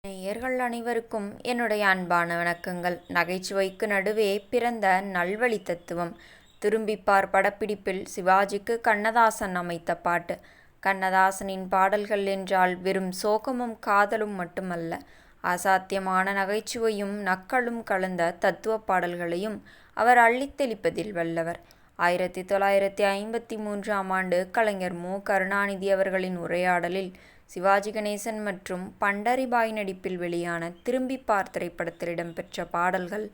நேயர்கள் அனைவருக்கும் என்னுடைய அன்பான வணக்கங்கள். நகைச்சுவைக்கு நடுவே பிறந்த நல்வழி தத்துவம். திரும்பிப்பார் படப்பிடிப்பில் சிவாஜிக்கு கண்ணதாசன் அமைத்த பாட்டு. கண்ணதாசனின் பாடல்கள் என்றால் வெறும் சோகமும் காதலும் மட்டுமல்ல, அசாத்தியமான நகைச்சுவையும் நக்களும் கலந்த தத்துவ பாடல்களையும் அவர் அள்ளித்தெளிப்பதில் வல்லவர். 1953ஆம் ஆண்டு கலைஞர் மு. கருணாநிதி அவர்களின் உரையாடலில் சிவாஜி கணேசன் மற்றும் பண்டரிபாய் நடிப்பில் வெளியான திரும்பிப்பார் திரைப்படத்தில் இடம்பெற்ற பாடல்கள்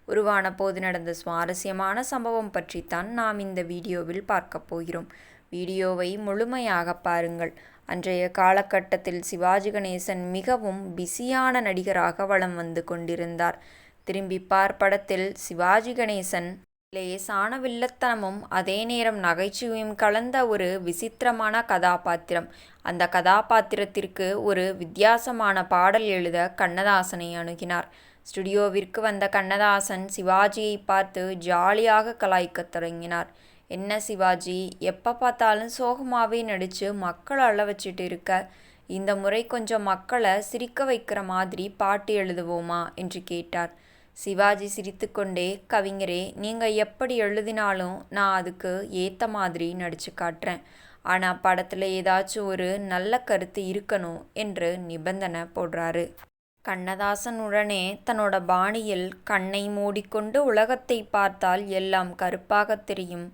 உருவான போது நடந்த சுவாரஸ்யமான சம்பவம் பற்றித்தான் நாம் இந்த வீடியோவில் பார்க்கப் போகிறோம். வீடியோவை முழுமையாக பாருங்கள். அன்றைய காலகட்டத்தில் சிவாஜி கணேசன் மிகவும் பிஸியான நடிகராக வலம் வந்து கொண்டிருந்தார். திரும்பிப்பார் படத்தில் சிவாஜி கணேசன் லேசான வில்லத்தனமும் அதே நேரம் நகைச்சுவையும் கலந்த ஒரு விசித்திரமான கதாபாத்திரம். அந்த கதாபாத்திரத்திற்கு ஒரு வித்தியாசமான பாடல் எழுத கண்ணதாசனை அணுகினார். ஸ்டுடியோவிற்கு வந்த கண்ணதாசன் சிவாஜியை பார்த்து ஜாலியாக கலாய்க்கத் தொடங்கினார். "என்ன சிவாஜி, எப்போ பார்த்தாலும் சோகமாகவே நடித்து மக்களை அழ வச்சுட்டு இருக்க, இந்த முறை கொஞ்சம் மக்களை சிரிக்க வைக்கிற மாதிரி பாட்டு எழுதுவோமா?" என்று கேட்டார். சிவாஜி சிரித்துக்கொண்டே, "கவிஞரே, நீங்கள் எப்படி எழுதினாலும் நான் அதுக்கு ஏற்ற மாதிரி நடிச்சு காட்டுறேன். ஆனால் படத்தில் ஏதாச்சும் ஒரு நல்ல கருத்து இருக்கணும்" என்று நிபந்தனை போடுறாரு. கண்ணதாசன் உடனே தன்னோட பாணியில், "கண்ணை மூடிக்கொண்டு உலகத்தை பார்த்தால் எல்லாம் கருப்பாக தெரியும்,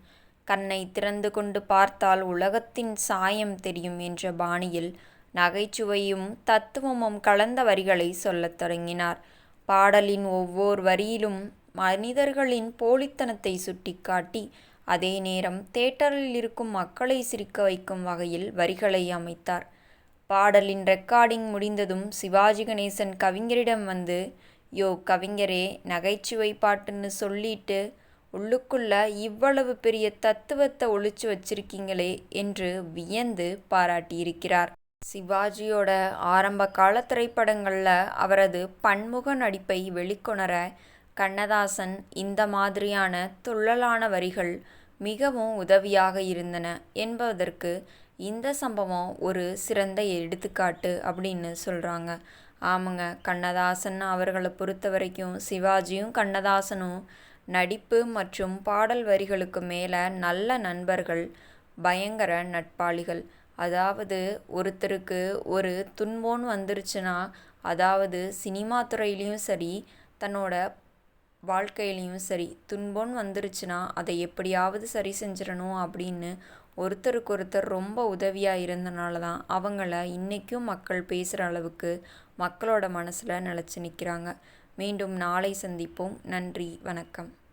கண்ணை திறந்து கொண்டு பார்த்தால் உலகத்தின் சாயம் தெரியும்" என்ற பாணியில் நகைச்சுவையும் தத்துவமும் கலந்த வரிகளை சொல்லத் தொடங்கினார். பாடலின் ஒவ்வொரு வரியிலும் மனிதர்களின் போலித்தனத்தை சுட்டிக்காட்டி, அதே நேரம் தியேட்டரில் இருக்கும் மக்களை சிரிக்க வைக்கும் வகையில் வரிகளை அமைத்தார். பாடலின் ரெக்கார்டிங் முடிந்ததும் சிவாஜி கணேசன் கவிஞரிடம் வந்து, "யோ கவிஞரே, நகைச்சுவை பாட்டுன்னு சொல்லிட்டு உள்ளுக்குள்ள இவ்வளவு பெரிய தத்துவத்தை ஒளிச்சு வச்சிருக்கீங்களே" என்று வியந்து பாராட்டியிருக்கிறார். சிவாஜியோட ஆரம்ப கால திரைப்படங்களில் அவரது பன்முக நடிப்பை வெளிக்கொணர கண்ணதாசன் இந்த மாதிரியான துள்ளலான வரிகள் மிகவும் உதவியாக இருந்தன என்பதற்கு இந்த சம்பவம் ஒரு சிறந்த எடுத்துக்காட்டு அப்படின்னு சொல்கிறாங்க. ஆமாங்க, கண்ணதாசன் அவர்களை பொறுத்த வரைக்கும் சிவாஜியும் கண்ணதாசனும் நடிப்பு மற்றும் பாடல் வரிகளுக்கு மேலே நல்ல நண்பர்கள், பயங்கர நட்பாளிகள். அதாவது ஒருத்தருக்கு ஒரு துன்பம்னு வந்துருச்சுன்னா, அதாவது சினிமா துறையிலையும் சரி, தன்னோட வாழ்க்கையிலையும் சரி, துன்பம்னு வந்துருச்சுன்னா அதை எப்படியாவது சரி செஞ்சிடணும் அப்படின்னு ஒருத்தருக்கொருத்தர் ரொம்ப உதவியாக இருந்தனால தான் அவங்கள இன்றைக்கும் மக்கள் பேசுகிற அளவுக்கு மக்களோட மனசில் நிலச்சி நிற்கிறாங்க. மீண்டும் நாளை சந்திப்போம். நன்றி, வணக்கம்.